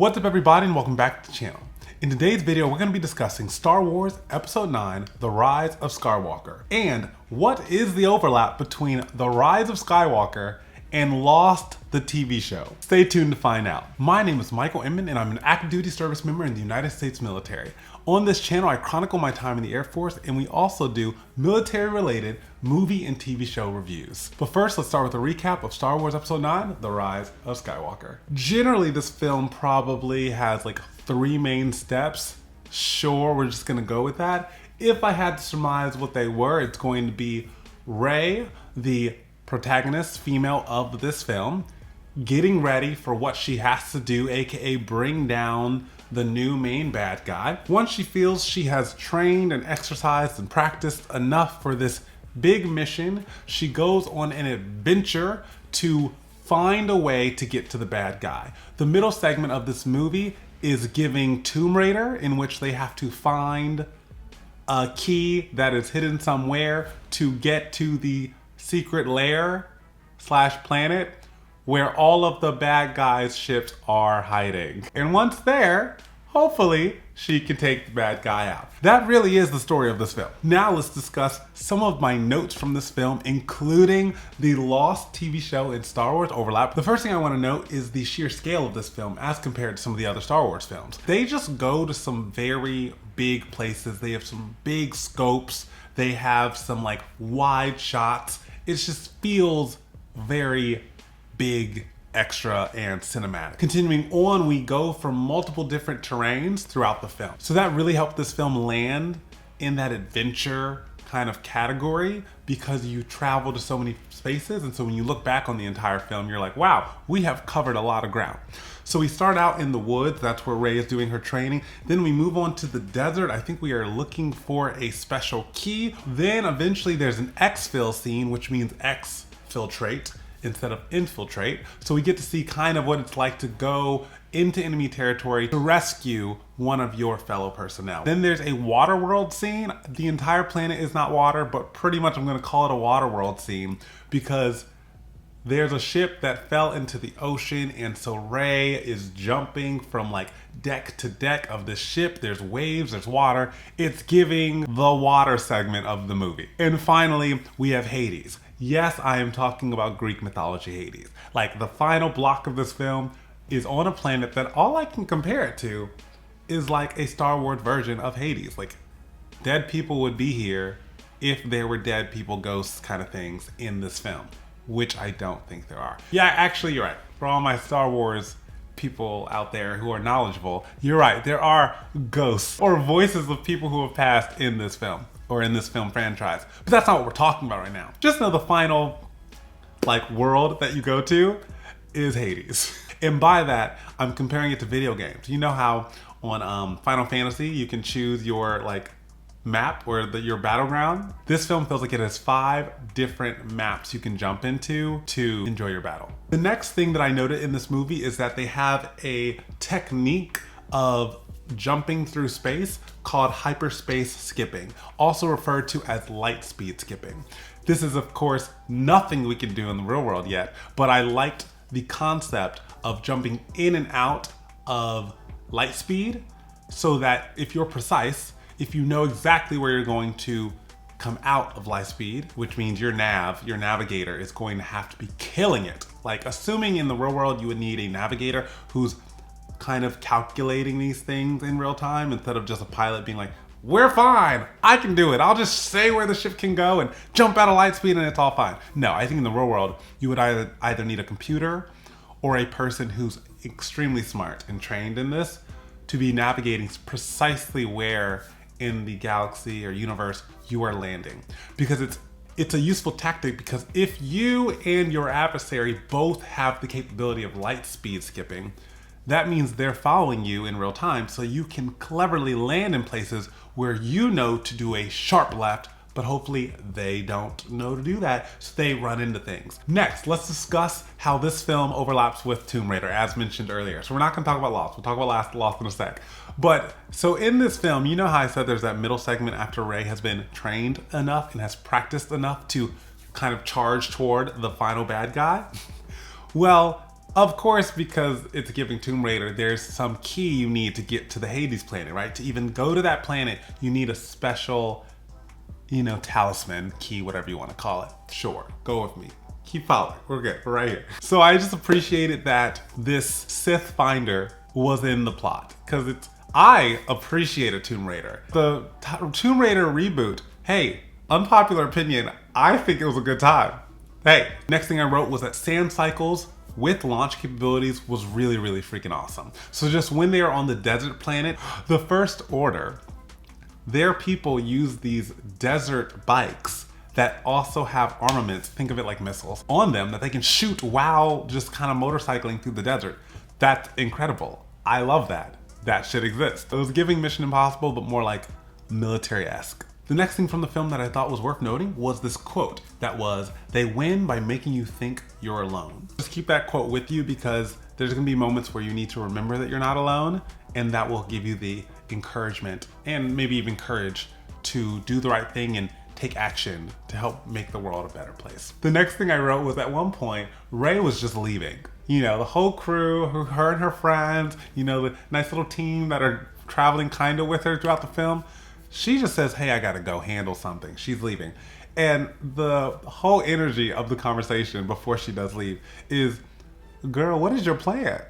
What's up everybody and welcome back to the channel. In today's video, we're going to be discussing Star Wars Episode 9, The Rise of Skywalker. And what is the overlap between The Rise of Skywalker and Lost, the TV show? Stay tuned to find out. My name is Michael Inman and I'm an active duty service member in the United States military. On this channel, I chronicle my time in the Air Force and we also do military-related movie and TV show reviews. But first, let's start with a recap of Star Wars Episode 9, The Rise of Skywalker. Generally, this film probably has like 3 main steps. Sure, we're just gonna go with that. If I had to surmise what they were, it's going to be Rey, the protagonist, female of this film, getting ready for what she has to do, aka bring down the new main bad guy. Once she feels she has trained and exercised and practiced enough for this big mission, she goes on an adventure to find a way to get to the bad guy. The middle segment of this movie is giving Tomb Raider, in which they have to find a key that is hidden somewhere to get to the secret lair / planet where all of the bad guys' ships are hiding. And once there, hopefully she can take the bad guy out. That really is the story of this film. Now let's discuss some of my notes from this film, including the Lost TV show and Star Wars overlap. The first thing I want to note is the sheer scale of this film as compared to some of the other Star Wars films. They just go to some very big places. They have some big scopes. They have some like wide shots. It just feels very big, extra, and cinematic. Continuing on, we go from multiple different terrains throughout the film. So that really helped this film land in that adventure kind of category because you travel to so many spaces. And so when you look back on the entire film, you're like, wow, we have covered a lot of ground. So we start out in the woods. That's where Rey is doing her training. Then we move on to the desert. I think we are looking for a special key. Then eventually there's an exfil scene, which means exfiltrate instead of infiltrate. So we get to see kind of what it's like to go into enemy territory to rescue one of your fellow personnel. Then there's a water world scene. The entire planet is not water, but pretty much I'm gonna call it a water world scene because there's a ship that fell into the ocean, and so Rey is jumping from like deck to deck of the ship. There's waves, there's water. It's giving the water segment of the movie. And finally, we have Hades. Yes, I am talking about Greek mythology Hades. Like the final block of this film is on a planet that all I can compare it to is like a Star Wars version of Hades. Like dead people would be here if there were dead people, ghosts kind of things in this film, which I don't think there are. Yeah, actually you're right. For all my Star Wars people out there who are knowledgeable, you're right. There are ghosts or voices of people who have passed in this film or in this film franchise. But that's not what we're talking about right now. Just know the final like world that you go to is Hades. And by that, I'm comparing it to video games. You know how on Final Fantasy, you can choose your like map or your battleground? This film feels like it has 5 different maps you can jump into to enjoy your battle. The next thing that I noted in this movie is that they have a technique of jumping through space called hyperspace skipping, also referred to as light speed skipping. This is of course nothing we can do in the real world yet, but I liked the concept of jumping in and out of light speed so that if you're precise, if you know exactly where you're going to come out of light speed, which means your navigator is going to have to be killing it. Like assuming in the real world you would need a navigator who's kind of calculating these things in real time instead of just a pilot being like, we're fine, I can do it. I'll just say where the ship can go and jump out of light speed and it's all fine. No, I think in the real world, you would either need a computer or a person who's extremely smart and trained in this to be navigating precisely where in the galaxy or universe you are landing. Because it's a useful tactic because if you and your adversary both have the capability of light speed skipping, that means they're following you in real time, so you can cleverly land in places where you know to do a sharp left, but hopefully they don't know to do that, so they run into things. Next, let's discuss how this film overlaps with Tomb Raider, as mentioned earlier. So we're not gonna talk about Lost, we'll talk about Lost in a sec. But, so in this film, you know how I said there's that middle segment after Rey has been trained enough and has practiced enough to kind of charge toward the final bad guy? Well, Of course, because it's giving Tomb Raider, there's some key you need to get to the Hades planet, right? To even go to that planet, you need a special, talisman, key, whatever you want to call it. Sure, go with me. Keep following. We're good. We're right here. So I just appreciated that this Sith finder was in the plot because I appreciated Tomb Raider. The Tomb Raider reboot, hey, unpopular opinion, I think it was a good time. Hey, next thing I wrote was that sand cycles with launch capabilities was really, really freaking awesome. So just when they are on the desert planet, the First Order, their people use these desert bikes that also have armaments, think of it like missiles, on them that they can shoot while just kind of motorcycling through the desert. That's incredible. I love that. That should exist. It was giving Mission Impossible, but more like military-esque. The next thing from the film that I thought was worth noting was this quote that was, "They win by making you think you're alone." Just keep that quote with you because there's gonna be moments where you need to remember that you're not alone, and that will give you the encouragement and maybe even courage to do the right thing and take action to help make the world a better place. The next thing I wrote was at one point, Rey was just leaving. The whole crew, her and her friends, the nice little team that are traveling kind of with her throughout the film, she just says, "Hey, I gotta go handle something." She's leaving. And the whole energy of the conversation before she does leave is, "Girl, what is your plan?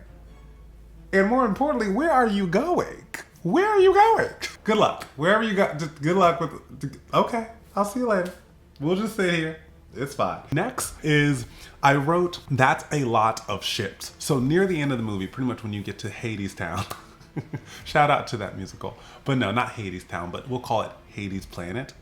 And more importantly, where are you going? Where are you going? Good luck. Wherever you go, just good luck with, okay, I'll see you later. We'll just sit here. It's fine." Next is, I wrote, that's a lot of ships. So near the end of the movie, pretty much when you get to Hades Town, shout out to that musical. But no, not Hades Town, but we'll call it Hades Planet.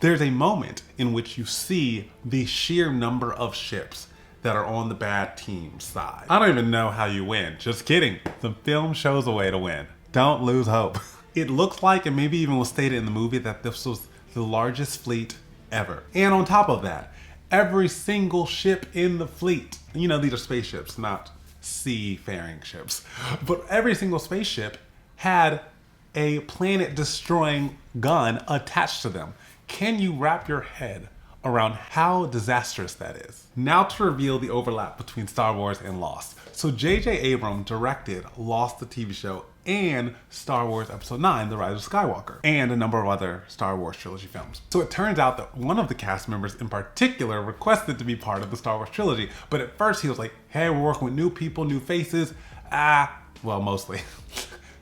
There's a moment in which you see the sheer number of ships that are on the bad team's side. I don't even know how you win. Just kidding. The film shows a way to win. Don't lose hope. It looks like, and maybe even was stated in the movie, that this was the largest fleet ever. And on top of that, every single ship in the fleet, these are spaceships, not seafaring ships, but every single spaceship had a planet-destroying gun attached to them. Can you wrap your head around how disastrous that is? Now to reveal the overlap between Star Wars and Lost. So J.J. Abrams directed Lost, the TV show, and Star Wars Episode 9, The Rise of Skywalker, and a number of other Star Wars trilogy films. So it turns out that one of the cast members in particular requested to be part of the Star Wars trilogy, but at first he was like, "Hey, we're working with new people, new faces." Well, mostly.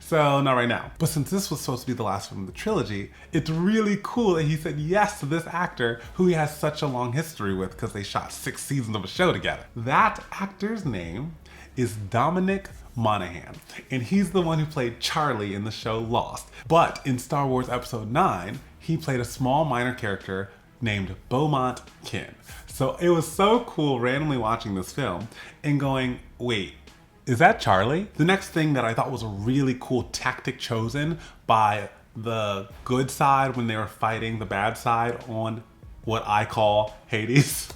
So not right now. But since this was supposed to be the last film of the trilogy, it's really cool that he said yes to this actor who he has such a long history with because they shot 6 seasons of a show together. That actor's name is Dominic Monaghan, and he's the one who played Charlie in the show Lost. But in Star Wars Episode 9, he played a small minor character named Beaumont Kin. So it was so cool randomly watching this film and going, wait, is that Charlie? The next thing that I thought was a really cool tactic chosen by the good side when they were fighting the bad side on what I call Hades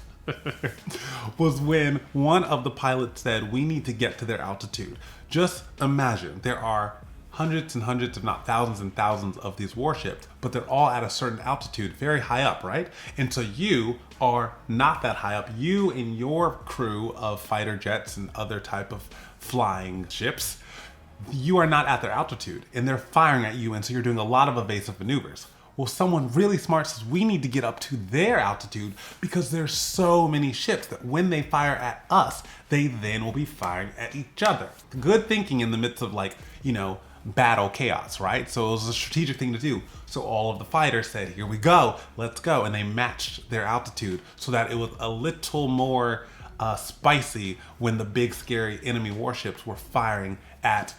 was when one of the pilots said, "We need to get to their altitude." Just imagine, there are hundreds and hundreds, if not thousands and thousands of these warships, but they're all at a certain altitude, very high up, right? And so you are not that high up. You and your crew of fighter jets and other type of flying ships, you are not at their altitude and they're firing at you, and so you're doing a lot of evasive maneuvers. Well, someone really smart says, we need to get up to their altitude because there's so many ships that when they fire at us, they then will be firing at each other. Good thinking in the midst of battle chaos, right? So it was a strategic thing to do. So all of the fighters said, here we go, let's go. And they matched their altitude so that it was a little more spicy when the big scary enemy warships were firing at,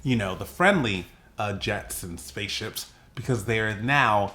the friendly jets and spaceships, because they are now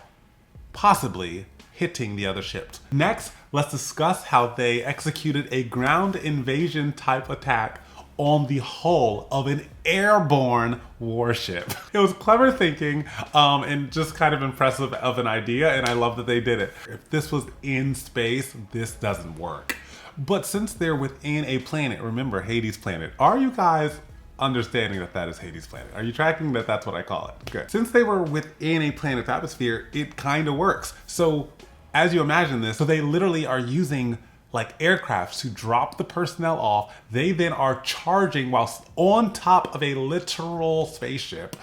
possibly hitting the other ships. Next, let's discuss how they executed a ground invasion type attack on the hull of an airborne warship. It was clever thinking and just kind of impressive of an idea, and I love that they did it. If this was in space, this doesn't work. But since they're within a planet, remember Hades Planet, are you guys understanding that that is Hades Planet? Are you tracking that that's what I call it? Good. Since they were within a planet's atmosphere, it kind of works. So as you imagine this, so they literally are using like aircrafts to drop the personnel off. They then are charging whilst on top of a literal spaceship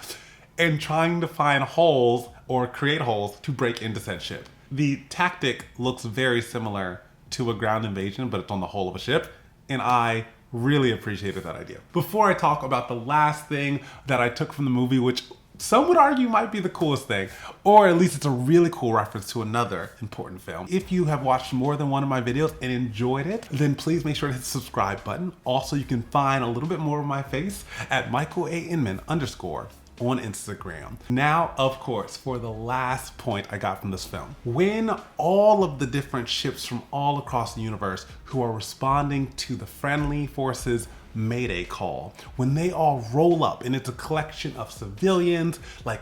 and trying to find holes or create holes to break into said ship. The tactic looks very similar to a ground invasion, but it's on the hull of a ship, and I really appreciated that idea. Before I talk about the last thing that I took from the movie, which some would argue might be the coolest thing, or at least it's a really cool reference to another important film. If you have watched more than one of my videos and enjoyed it, then please make sure to hit the subscribe button. Also, you can find a little bit more of my face at Michael Inman _ on Instagram. Now, of course, for the last point I got from this film. When all of the different ships from all across the universe who are responding to the friendly forces Mayday call, when they all roll up and it's a collection of civilians, like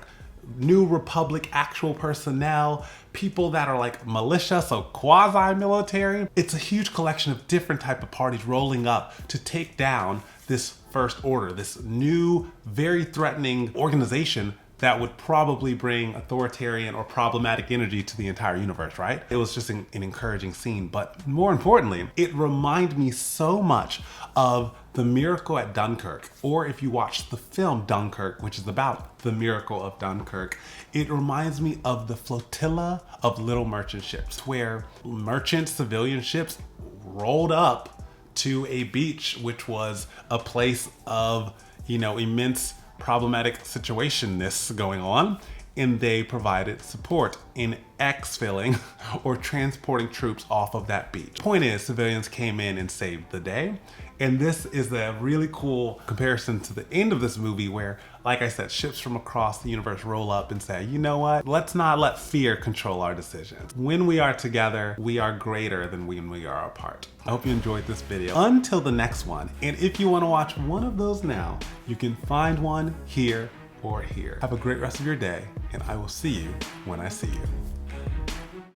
New Republic actual personnel, people that are like militia, so quasi-military. It's a huge collection of different type of parties rolling up to take down this First Order, this new, very threatening organization that would probably bring authoritarian or problematic energy to the entire universe, right? It was just an encouraging scene, but more importantly, it reminded me so much of the miracle at Dunkirk, or if you watch the film Dunkirk, which is about the miracle of Dunkirk, it reminds me of the flotilla of little merchant ships, where merchant civilian ships rolled up to a beach, which was a place of, immense problematic situationness going on, and they provided support in exfilling or transporting troops off of that beach. Point is, civilians came in and saved the day. And this is a really cool comparison to the end of this movie where, like I said, ships from across the universe roll up and say, you know what? Let's not let fear control our decisions. When we are together, we are greater than when we are apart. I hope you enjoyed this video. Until the next one, and if you want to watch one of those now, you can find one here or here. Have a great rest of your day, and I will see you when I see you.